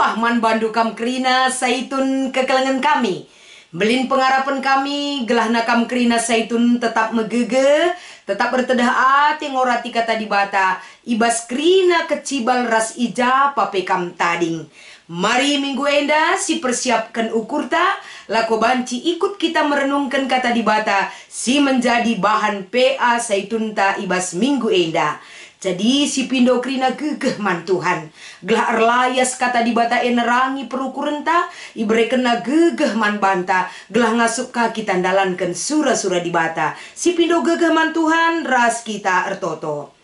berjuah man bandu kam krina saitun kekelengan kami. Belin pengarapan kami gelahna kam krina saitun tetap megege, tetap bertedah ati ngorati kata dibata. Ibas krina kecibal ras ija pape kam tading. Mari minggu enda si persiapkan ukurta, lako banci ikut kita merenungkan kata dibata, si menjadi bahan PA saitunta ibas minggu enda. Jadi si pindo krina gegeh man Tuhan. Gelah erlayas kata dibata enerangi perukurenta, ibrekena gegeh man banta. Gelah ngasup kaki tandalankan sura-sura dibata. Si pindo gegeh man Tuhan, ras kita ertoto.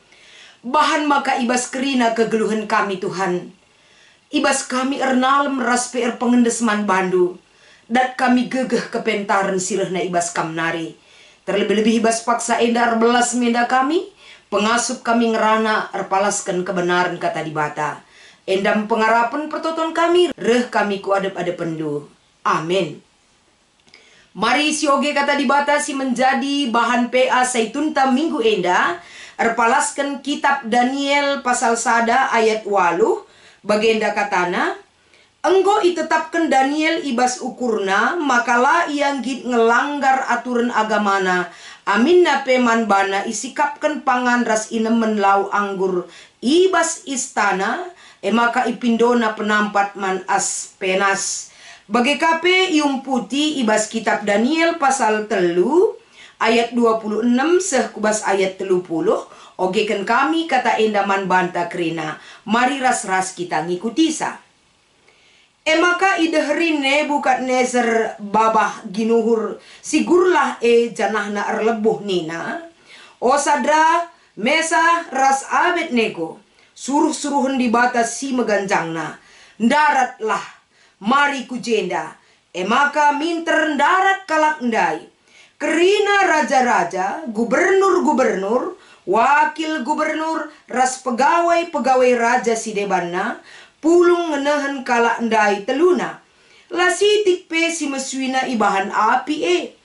Bahan maka ibas krina kegeluhan kami Tuhan. Ibas kami ernalem ras PR pengendes man bandu. Dat kami gegeh kepentaran sirahna ibas kamnari. Terlebih-lebih ibas paksa enda erbelas menda kami. Pengasup kami ngerana erpalaskan kebenaran kata dibata. Endam pengarapan pertoton kami, reh kami ku adep-adep pendu. Amin. Mari sioge kata dibata si menjadi bahan PA saitunta minggu enda. Erpalaskan kitab Daniel pasal sada ayat 8. Bagenda katana, enggo itetapkan Daniel ibas ukurna, makalah yang git ngelanggar aturan agamana. Amin na peman bana isikapkan pangan ras inemen lau anggur ibas istana, maka ipindona penampat man as penas. Bagi kape ium putih ibas kitab Daniel pasal 3 ayat 26 seh kubas ayat 30. Ogekan kami kata endaman banta krina. Mari ras-ras kita ngikuti sa. Maka idehrin Nebukadnezer babah ginuhur sigurlah janahna erlebuh nina. O Sadra, Mesa, ras Abednego. Suruh-suruhun di batas si meganjangna. Ndaratlah, mari kujenda. Maka minter ndarat kalak ndai. Kerina raja-raja, gubernur-gubernur, wakil gubernur, ras pegawai-pegawai raja si debanna, pulung ngenahan kalak ndai teluna. Lasitik pe si meswina ibahan api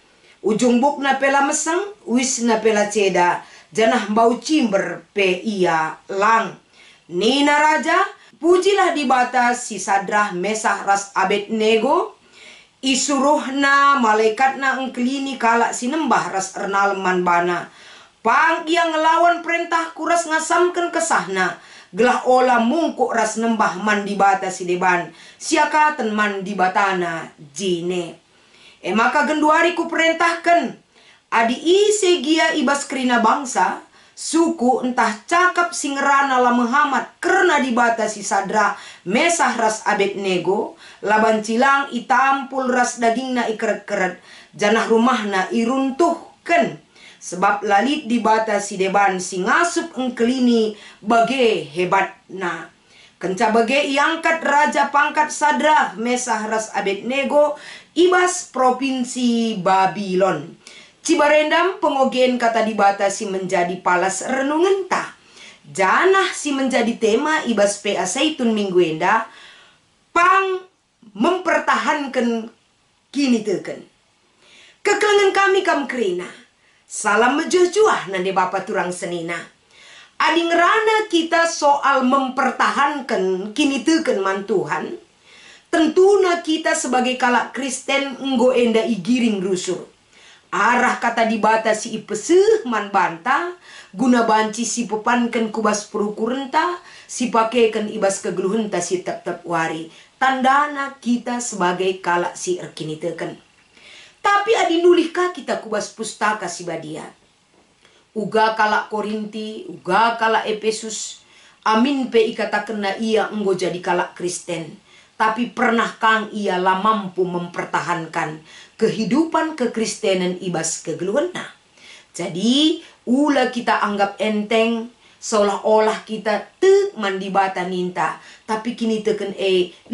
ujung buk na pela meseng, wis na pela ceda, janah bau cimber pe ia lang. Nina raja, pujilah di batas si Sadrah, Mesah, ras Abednego. Isuruhna malaikatna engkelini kalak sinembah ras ernalman bana. Pang ia ngelawan perintah kuras ngasamkan kesahna. Gelah ola mungkuk ras nembah man di bata si deban. Siakaten man di batana jine. Maka genduari ku perintahkan. Adi ise gia ibas krina bangsa. Suku entah cakap singerana la Muhammad. Kerna di bata si Sadra, Mesah, ras Abednego. Laban cilang itampul ras dagingna ikeret-keret. Janah rumahna iruntuhkan. Sebab lalit di bata si deban si ngasup engkelini bage hebatna. Kenca bage iangkat raja pangkat Sadra, Mesah, ras Abednego ibas provinsi Babylon. Cibarendam pengogen kata di bata si menjadi palas renungan ta. Janah si menjadi tema ibas PA Saitun minggu enda. Pang mempertahankan kini teken. Kekelengan kami kam krina. Salam mejuah nande Bapak turang senina. Adi ngerana kita soal mempertahankan kini teken man Tuhan. Tentuna kita sebagai kalak Kristen enggo enda igiring rusur. Arah kata di bata si ipeseh man banta. Guna banci si pepankan kubas perukurenta. Si pakekan ibas kegeluhenta si tep-tep wari. Tandana kita sebagai kalak si erkini teken. Tapi adi nulihkah kita kubas pustaka si badia. Uga kalak Korinti, uga kalak Efesus. Amin pe ikatakan na ia enggo jadi kalak Kristen. Tapi pernah kang ia lah mampu mempertahankan kehidupan kekristenan ibas kegeluhena. Jadi ula kita anggap enteng. Seolah-olah kita mandi bata ninta. Tapi kini teken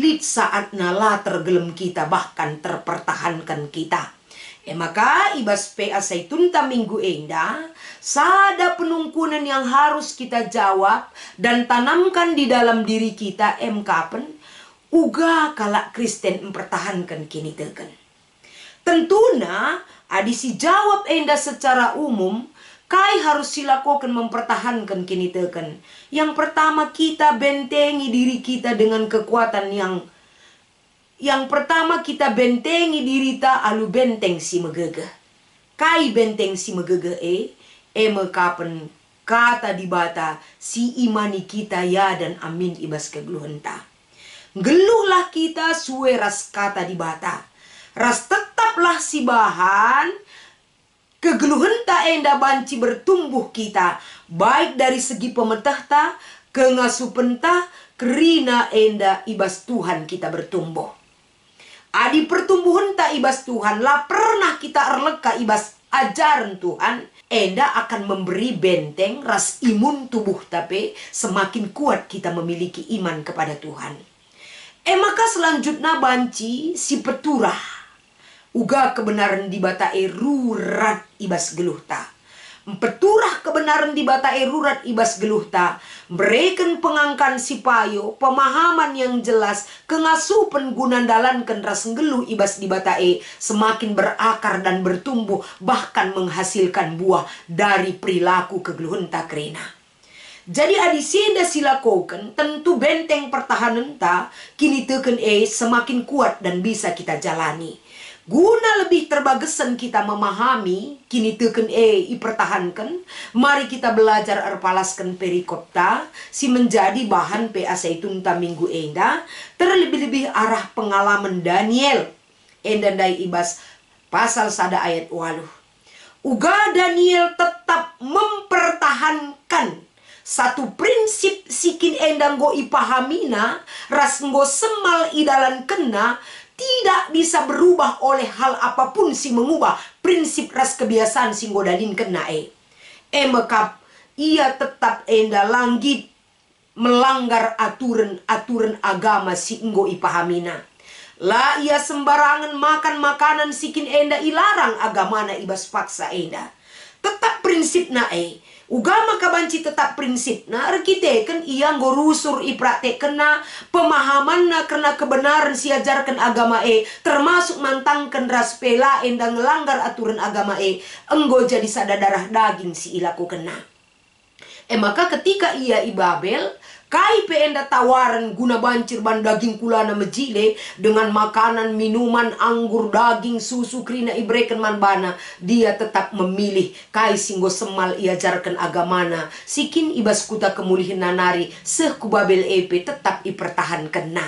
lit saat nala tergelem kita bahkan terpertahankan kita. Maka ibas PA Saitunta minggu enda, sada penungkunan yang harus kita jawab dan tanamkan di dalam diri kita kapan uga kalak Kristen mempertahankan kini teken. Tentuna adisi jawab enda secara umum Kai harus silakokan mempertahankan kini teken. Yang pertama, kita bentengi diri kita dengan kekuatan yang pertama kita bentengi diri ta alu benteng si megege. Kai benteng si megege mekapen kata di bata si imani kita ya dan amin ibas kegeluhenta. Geluhlah kita suwe ras kata di bata. Ras tetaplah si bahan kegeluhenta enda banci bertumbuh kita, baik dari segi pemetahta, kengasupenta, kerina enda ibas Tuhan kita bertumbuh. Adi pertumbuhan ta ibas Tuhan lah pernah kita erleka ibas ajaran Tuhan, enda akan memberi benteng ras imun tubuh tapi semakin kuat kita memiliki iman kepada Tuhan. Maka selanjutnya banci si peturah. Uga kebenaran di bata rurat ibas geluhta. Peturah kebenaran di bata rurat ibas geluhta. Berikan pengangkan si payo, pemahaman yang jelas, kengasuh penggunaan dalankan ras geluh ibas di bata semakin berakar dan bertumbuh, bahkan menghasilkan buah dari perilaku kegeluhenta kerena. Jadi adisenda silakokan, tentu benteng pertahanan ta kini teken semakin kuat dan bisa kita jalani. Guna lebih terbagesan kita memahami, kini teken ipertahankan, mari kita belajar erpalaskan perikopta, si menjadi bahan PA Zaitun ta minggu enda, terlebih-lebih arah pengalaman Daniel, enda dai ibas pasal sada ayat 8. Uga Daniel tetap mempertahankan satu prinsip sikin endang go ipahamina, ras go semal idalan kena, tidak bisa berubah oleh hal apapun si mengubah prinsip ras kebiasaan si godalin kena mekap ia tetap enda langgit melanggar aturan agama si enggo ipahamina. Lah ia sembarangan makan makanan sikin enda ilarang agamana ibas paksa enda. Tetap prinsip na ugama kabanci tetap prinsip na kita kan ia ngorusur ipraktek kena pemahaman na kena kebenaran siajarkan agama termasuk mantangkan ras pela endang ngelanggar aturan agama enggo jadi sada darah daging si ilaku kena. Maka ketika ia ibabel kai enda tawaran guna bancir ban daging kulana mejile dengan makanan, minuman, anggur, daging, susu, krina ibreken manbana, dia tetap memilih kai singgo semal iajarkan agamana, sikin ibas kuta kemulihin nanari, seh kubabel tetap ipertahankan na.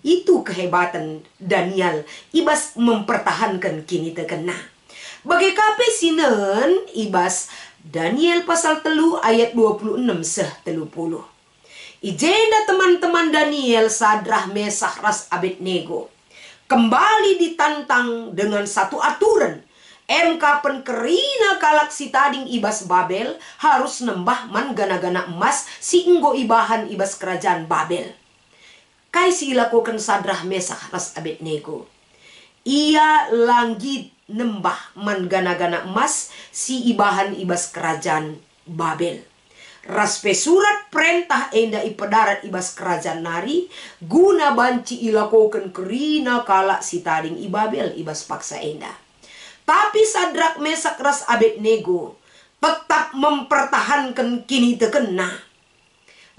Itu kehebatan Daniel, ibas mempertahankan kini tekena. Bagi kape sinen ibas Daniel pasal 3 ayat 26 seh 30. Ijenda teman-teman Daniel, Sadrah, Mesah, ras Abednego kembali ditantang dengan satu aturan. Kapan kerina kalak si tading ibas Babel harus nembah man gana-gana emas si enggo ibahan ibas kerajaan Babel. Kai si ilakukan Sadrah, Mesah, ras Abednego. Ia langgit nembah man gana-gana emas si ibahan ibas kerajaan Babel. Raspe surat perintah enda ipedarat ibas kerajaan nari guna banci ilakokan kerina kalak si tading ibabel ibas paksa enda. Tapi Sadrak, Mesak, ras Abednego tetap mempertahankan kini tekena.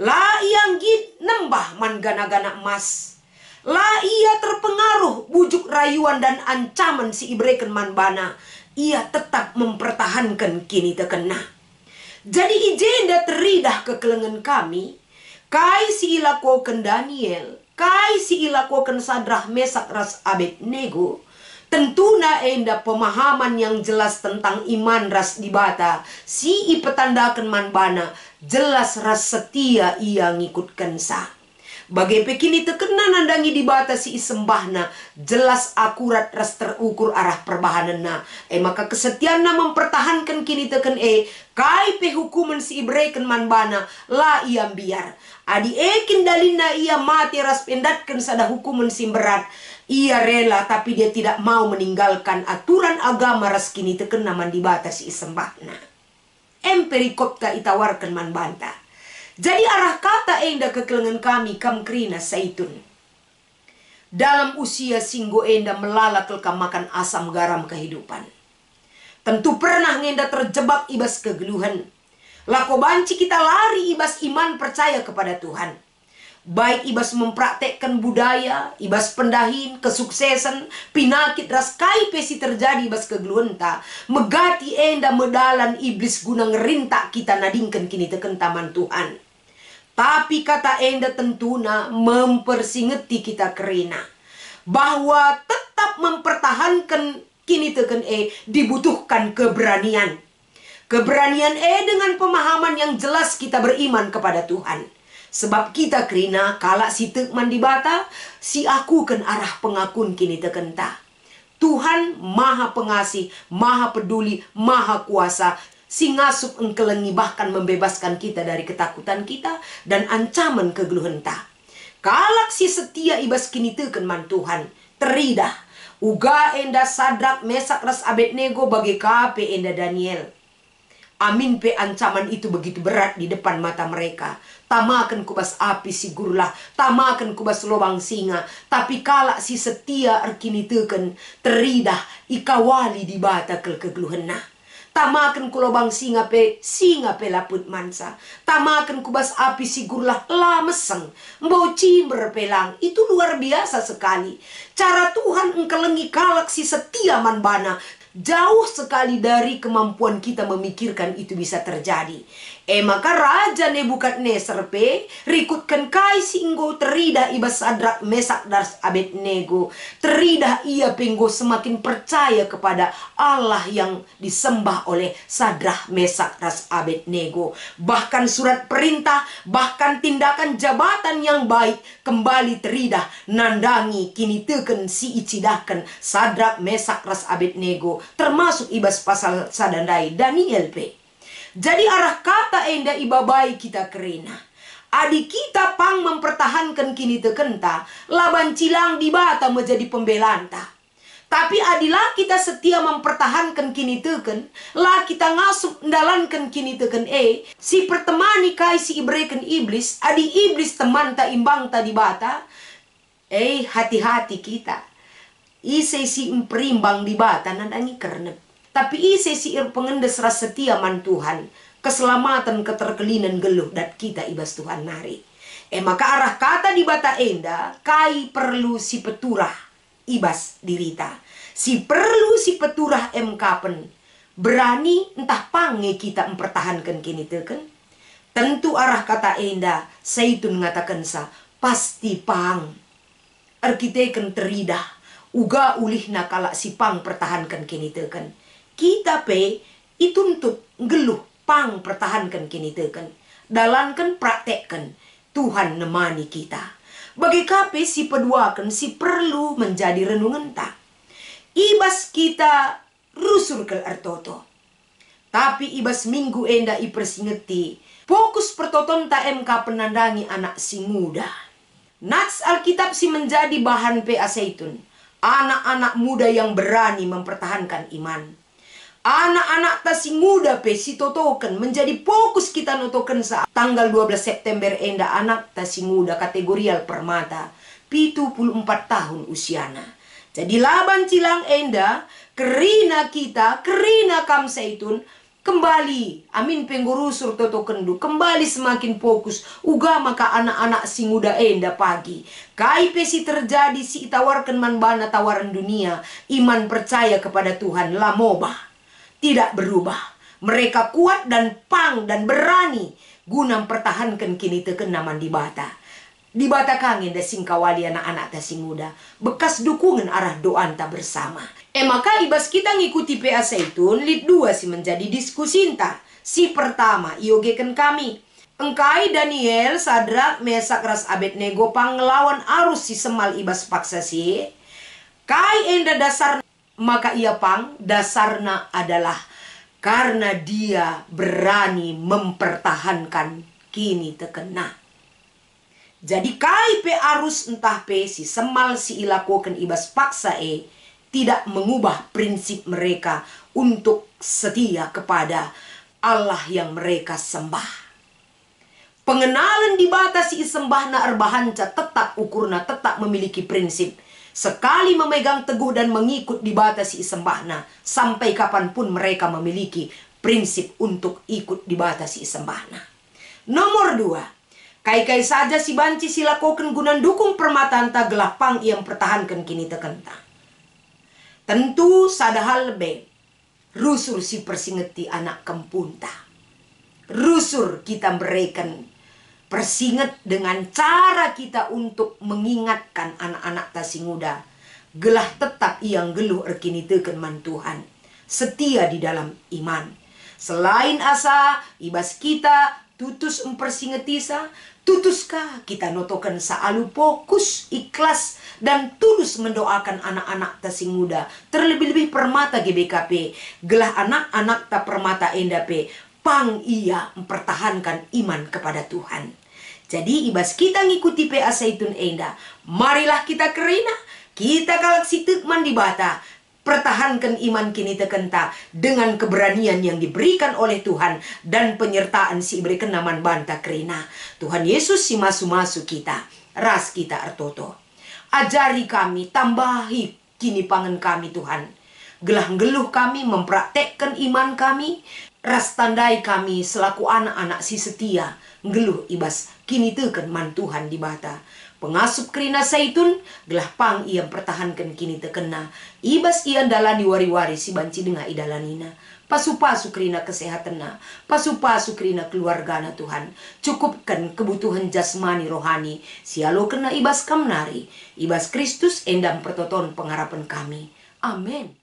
La yang git nembah man gana-gana emas. La ia terpengaruh bujuk rayuan dan ancaman si ibreken manbana. Ia tetap mempertahankan kini tekena. Jadi ijenda teridah kekelengan kami, kai si ilakokan Daniel, kai si ilakokan Sadrah, Mesak, ras Abednego, tentuna enda pemahaman yang jelas tentang iman ras dibata, si ipetandakan manbana, jelas ras setia ia ngikutkan sa. Bagai pekini tekena nandangi dibata si isembahna, jelas akurat ras terukur arah perbahanana. Maka kesetiaanna mempertahankan kini teken kai pe hukuman si ibreken manbana la ia biar. Adi ekin dalina ia mati ras pendatkan sada hukuman si berat. Ia rela tapi dia tidak mau meninggalkan aturan agama ras kini teken naman dibata si isembahna. Perikopta itawarkan manbanta. Jadi arah kata enda kekelengan kami kam krina Zaitun. Dalam usia singgo enda melalak lekam makan asam garam kehidupan. Tentu pernah ngenda terjebak ibas kegeluhan. Lako banci kita lari ibas iman percaya kepada Tuhan. Baik ibas mempraktekkan budaya, ibas pendahin, kesuksesan, pinakit raskai pesi terjadi ibas kegeluhan ta. Megati enda medalan iblis guna ngerintak kita nadingkan kini teken taman Tuhan. Tapi kata enda tentuna mempersingeti kita kerina. Bahwa tetap mempertahankan kini teken dibutuhkan keberanian. Keberanian dengan pemahaman yang jelas kita beriman kepada Tuhan. Sebab kita kerina kalak si tekman di bata, si aku kan arah pengakun kini tekenta. Tuhan maha pengasih, maha peduli, maha kuasa. Si ngasup engkelengi bahkan membebaskan kita dari ketakutan kita dan ancaman kegeluhan ta. Kalak si setia ibas kini teken man Tuhan. Teridah. Uga enda Sadrak, Mesak, ras Abednego bagi kape enda Daniel. Amin pe ancaman itu begitu berat di depan mata mereka. Tamakan kubas api si gurlah, tamakan kubas lobang singa. Tapi kalak si setia erkini teken, teridah ikawali di bata kegeluhena. Tamakan ku lobang singa pe laput mansa. Tamakan kubas api si gurlah la meseng. Mbau cimber pelang, itu luar biasa sekali. Cara Tuhan engkelengi kalak si setia manbana. Jauh sekali dari kemampuan kita memikirkan itu bisa terjadi. Maka Raja Nebukadnezar rikutkan kai singgo teridah ibas Sadrak, Mesak, dan Abednego. Teridah ia penggo semakin percaya kepada Allah yang disembah oleh Sadrak, Mesak, dan Abednego. Bahkan surat perintah, bahkan tindakan jabatan yang baik kembali teridah nandangi kini teken si icidahkan Sadrak, Mesak, dan Abednego. Termasuk ibas pasal sadandai Daniel Jadi arah kata enda ibabai kita kerena. Adik kita pang mempertahankan kini tekenta. Laban cilang di bata menjadi pembelanta. Tapi adilah kita setia mempertahankan kini teken. Lah kita ngasup ndalankan kini teken si pertemani kai si ibreken iblis. Adi iblis teman ta imbang ta di bata. Hati-hati kita. Ise si imperimbang di bata nandangi kernep. Tapi ise si pengendes ras setia man Tuhan. Keselamatan keterkelinan geluh dat kita ibas Tuhan nari. Maka arah kata di bata enda. Kai perlu si peturah ibas dirita. Si perlu si peturah kapen. Berani entah pange kita mempertahankan kini teken. Tentu arah kata enda. Saitun ngatakan sa. Pasti pang. Arkiteken teridah. Uga ulih nakala si pang pertahankan kini teken. Kita ituntut geluh pang pertahankan kini teken. Dalankan praktekkan Tuhan nemani kita. Bagi kape si peduakan si perlu menjadi renungan tak. Ibas kita rusur ke ertoto. Tapi ibas minggu enda ipersingeti. Fokus pertoton ta penandangi anak si muda. Nats Alkitab si menjadi bahan aseitun. Anak-anak muda yang berani mempertahankan iman. Anak-anak tasing muda si totoken menjadi fokus kita notoken sa tanggal 12 September enda anak tasing muda kategorial permata 74 tahun usiana. Jadi laban cilang enda kerina kita kerina kam seitun kembali amin penggurusur totoken du kembali semakin fokus uga maka anak-anak si muda enda pagi kai si terjadi si tawarkan manbana tawaran dunia iman percaya kepada Tuhan lamobah. Tidak berubah. Mereka kuat dan pang dan berani guna mempertahankan kini teken naman di bata. Di bata kangen da singkawali anak-anak ta sing muda. Bekas dukungan arah doa anta bersama. Maka ibas kita ngikuti PA Seitun lid 2 si menjadi diskusi enta. Si pertama iogekan kami. Engkai Daniel, Sadrak, Mesak, ras Abednego pang ngelawan arus si semal ibas paksa si. Kai enda dasar maka ia pang dasarnya adalah karena dia berani mempertahankan kini tekena. Jadi kai arus entah si semal si ilakukan ibas paksa tidak mengubah prinsip mereka untuk setia kepada Allah yang mereka sembah. Pengenalan di batas si sembahna erbahanca tetap ukurna tetap memiliki prinsip. sekali memegang teguh dan mengikut dibatasi sembahna, sampai kapanpun mereka memiliki prinsip untuk ikut dibatasi sembahna. Nomor 2, kai-kai saja si banci silakoken gunan dukung permataan ta gelapang yang pertahankan kini tekenta. Tentu sadahal be rusur si persingeti anak kempunta. Rusur kita berikan persinget dengan cara kita untuk mengingatkan anak-anak tasinguda. Gelah tetap yang geluh erkini teken man Tuhan. Setia di dalam iman. Selain asa, ibas kita tutus mempersingetisa, tutuskah kita notokan saalu fokus, ikhlas, dan tulus mendoakan anak-anak tasing muda. Terlebih-lebih permata GBKP. Gelah anak-anak ta permata endape. Pang ia mempertahankan iman kepada Tuhan. Jadi ibas kita ngikuti PA Zaitun Enda. Marilah kita kerina. Kita kalak situkman di bata. Pertahankan iman kini tekenta dengan keberanian yang diberikan oleh Tuhan dan penyertaan si berikan naman banta kerina. Tuhan Yesus si masu-masu kita, ras kita artoto. Ajari kami, tambahi kini pangan kami Tuhan. Gelah-geluh kami mempraktekkan iman kami, ras tandai kami selaku anak-anak si setia, ngeluh ibas kini teken man Tuhan di bata. Pengasup kerina Zaitun, gelah pang ia pertahankan kini tekena. Ibas ia dalani wari-wari si banci denga idalanina. Pasu-pasu kerina kesehatana, pasu-pasu kerina keluargana Tuhan. Cukupkan kebutuhan jasmani rohani, sialo kena ibas kamnari. Ibas Kristus endam pertoton pengharapan kami. Amin.